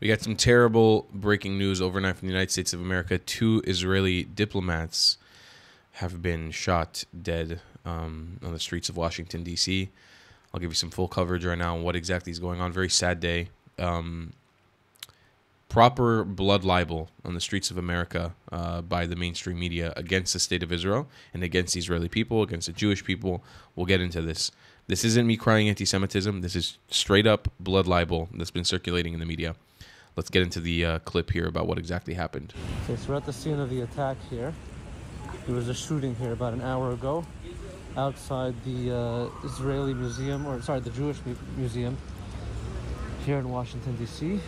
We got some terrible breaking news overnight from the United States of America. 2 Israeli diplomats have been shot dead on the streets of Washington, D.C. I'll give you some full coverage right now on what exactly is going on. Very sad day. Proper blood libel on the streets of America by the mainstream media against the state of Israel and against the Israeli people, against the Jewish people. We'll get into this. This isn't me crying anti-Semitism. This is straight up blood libel that's been circulating in the media. Let's get into the clip here about what exactly happened. Okay, so we're at the scene of the attack here. There was a shooting here about an hour ago outside the Israeli museum, or sorry, the Jewish museum here in Washington, D.C.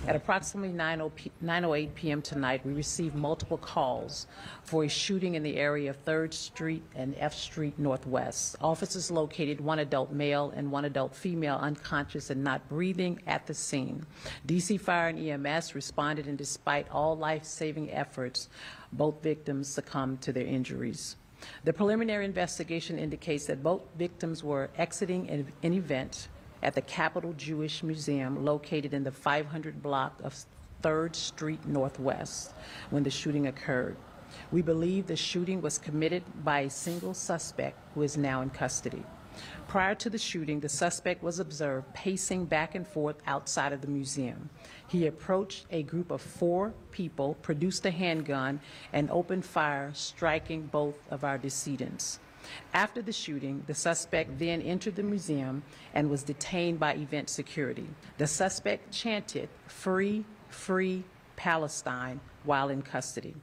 At approximately 9:08 p.m. tonight, we received multiple calls for a shooting in the area of 3rd Street and F Street Northwest. Officers located 1 adult male and 1 adult female unconscious and not breathing at the scene. DC Fire and EMS responded, and despite all life-saving efforts, both victims succumbed to their injuries. The preliminary investigation indicates that both victims were exiting an event at the Capitol Jewish Museum located in the 500 block of 3rd Street Northwest when the shooting occurred. We believe the shooting was committed by a single suspect who is now in custody. Prior to the shooting, the suspect was observed pacing back and forth outside of the museum. He approached a group of 4 people, produced a handgun, and opened fire, striking both of our decedents. After the shooting, the suspect then entered the museum and was detained by event security. The suspect chanted, "Free, free Palestine," while in custody.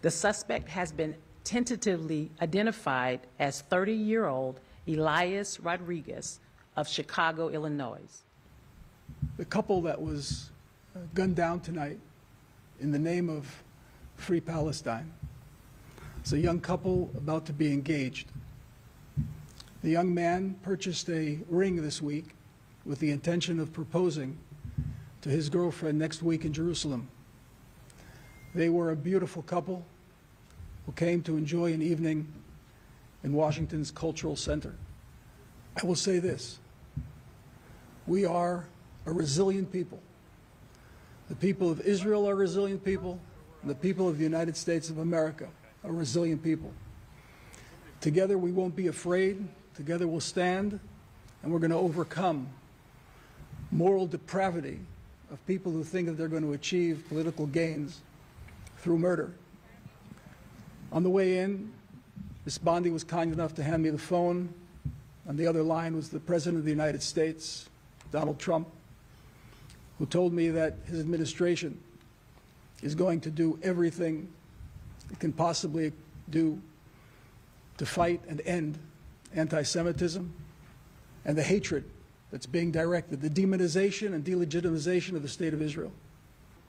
The suspect has been tentatively identified as 30-year-old Elias Rodriguez of Chicago, Illinois. The couple that was gunned down tonight in the name of Free Palestine. It's a young couple about to be engaged. The young man purchased a ring this week with the intention of proposing to his girlfriend next week in Jerusalem. They were a beautiful couple who came to enjoy an evening in Washington's Cultural Center. I will say this: we are a resilient people. The people of Israel are resilient people, and the people of the United States of America are resilient people. Together we won't be afraid. Together we'll stand, and we're going to overcome moral depravity of people who think that they're going to achieve political gains through murder. On the way in, Ms. Bondi was kind enough to hand me the phone. On the other line was the President of the United States, Donald Trump, who told me that his administration is going to do everything it can possibly do to fight and end anti-Semitism and the hatred that's being directed, the demonization and delegitimization of the State of Israel.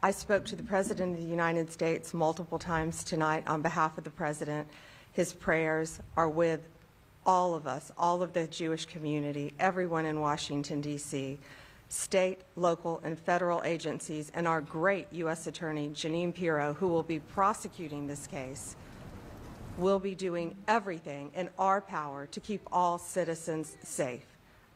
I spoke to the President of the United States multiple times tonight on behalf of the President. His prayers are with all of us, all of the Jewish community, everyone in Washington, D.C., state, local, and federal agencies, and our great U.S. Attorney, Jeanine Pirro, who will be prosecuting this case, will be doing everything in our power to keep all citizens safe,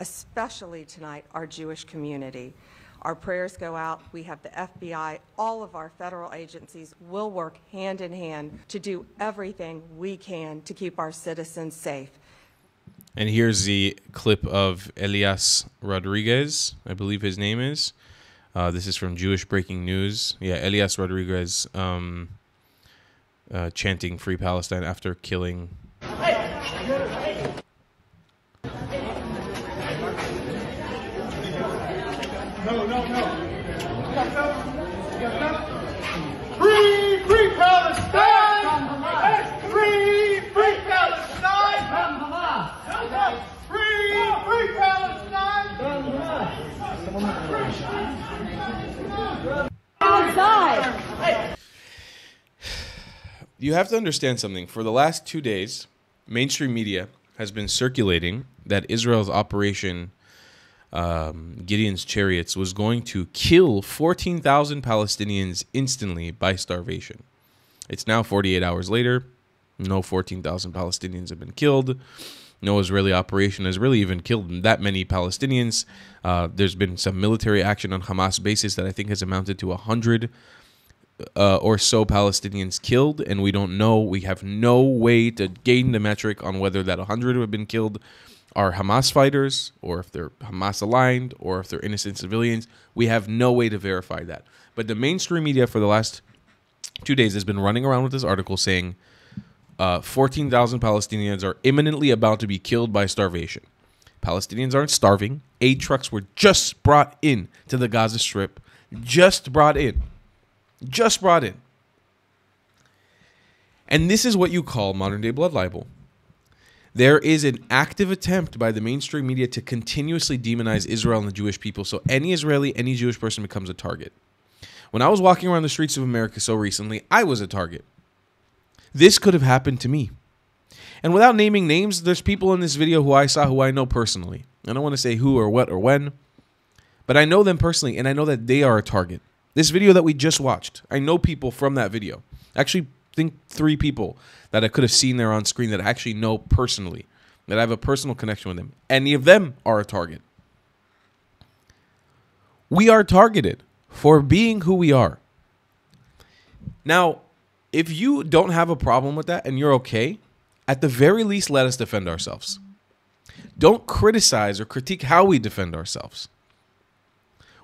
especially tonight our Jewish community. Our prayers go out. We have the FBI. All of our federal agencies will work hand in hand to do everything we can to keep our citizens safe. And here's the clip of Elias Rodriguez, I believe his name is. This is from Jewish Breaking News. Yeah, Elias Rodriguez chanting Free Palestine after killing. Free, free Palestine! Free, free Palestine! Free, free Palestine! Outside! You have to understand something. For the last 2 days, mainstream media has been circulating that Israel's Operation Gideon's Chariots was going to kill 14,000 Palestinians instantly by starvation. It's now 48 hours later. No 14,000 Palestinians have been killed. No Israeli operation has really even killed that many Palestinians. There's been some military action on Hamas bases that I think has amounted to 100 or so Palestinians killed, and we don't know. We have no way to gain the metric on whether that 100 who have been killed are Hamas fighters, or if they're Hamas aligned, or if they're innocent civilians. We have no way to verify that. But the mainstream media for the last 2 days has been running around with this article saying 14,000 Palestinians are imminently about to be killed by starvation. Palestinians aren't starving. Aid trucks were just brought in to the Gaza Strip. Just brought in. And this is what you call modern-day blood libel. There is an active attempt by the mainstream media to continuously demonize Israel and the Jewish people, so any Israeli, any Jewish person becomes a target. When I was walking around the streets of America so recently, I was a target. This could have happened to me. And without naming names, there's people in this video who I saw who I know personally. I don't want to say who or what or when, but I know them personally, and I know that they are a target. This video that we just watched, I know people from that video. Actually, think 3 people that I could have seen there on screen that I actually know personally, that I have a personal connection with them. Any of them are a target. We are targeted for being who we are. Now, if you don't have a problem with that and you're okay, at the very least, let us defend ourselves. Don't criticize or critique how we defend ourselves.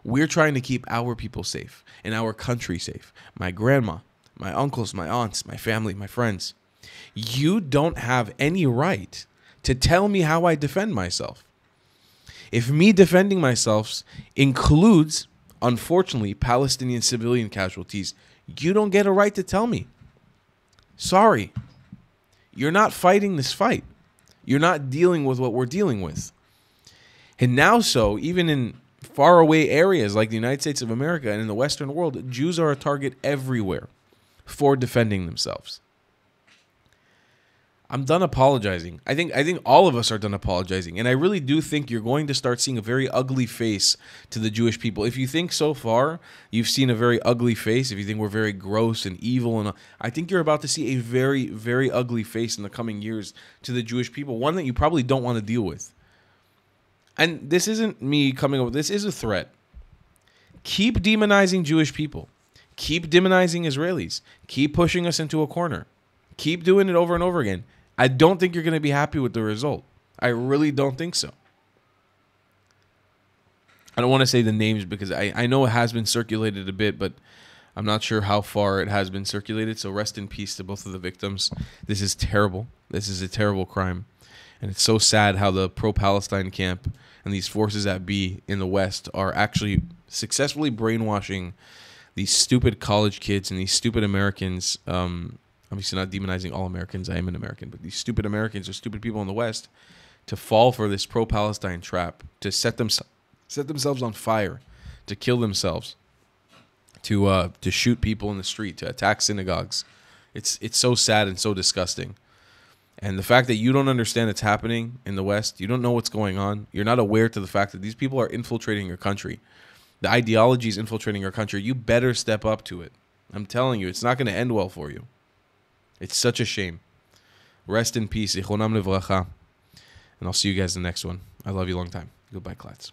We're trying to keep our people safe and our country safe. My grandma, my uncles, my aunts, my family, my friends. You don't have any right to tell me how I defend myself. If me defending myself includes, unfortunately, Palestinian civilian casualties, you don't get a right to tell me. Sorry. You're not fighting this fight. You're not dealing with what we're dealing with. And now so, even in faraway areas like the United States of America and in the Western world, Jews are a target everywhere for defending themselves. I'm done apologizing. I think all of us are done apologizing. And I really do think you're going to start seeing a very ugly face to the Jewish people. If you think so far you've seen a very ugly face, if you think we're very gross and evil, and I think you're about to see a very, very ugly face in the coming years to the Jewish people, one that you probably don't want to deal with. And this isn't me coming up with this, is a threat. Keep demonizing Jewish people. Keep demonizing Israelis. Keep pushing us into a corner. Keep doing it over and over again. I don't think you're going to be happy with the result. I really don't think so. I don't want to say the names because I know it has been circulated a bit, but I'm not sure how far it has been circulated. So rest in peace to both of the victims. This is terrible. This is a terrible crime. And it's so sad how the pro-Palestine camp and these forces that be in the West are actually successfully brainwashing these stupid college kids and these stupid Americans. Obviously not demonizing all Americans. I am an American. But these stupid Americans or stupid people in the West to fall for this pro-Palestine trap, to set themselves on fire, to kill themselves, to shoot people in the street, to attack synagogues. It's so sad and so disgusting. And the fact that you don't understand it's happening in the West, you don't know what's going on, you're not aware to the fact that these people are infiltrating your country. The ideology is infiltrating your country. You better step up to it. I'm telling you, it's not going to end well for you. It's such a shame. Rest in peace. And I'll see you guys in the next one. I love you long time. Goodbye, Klats.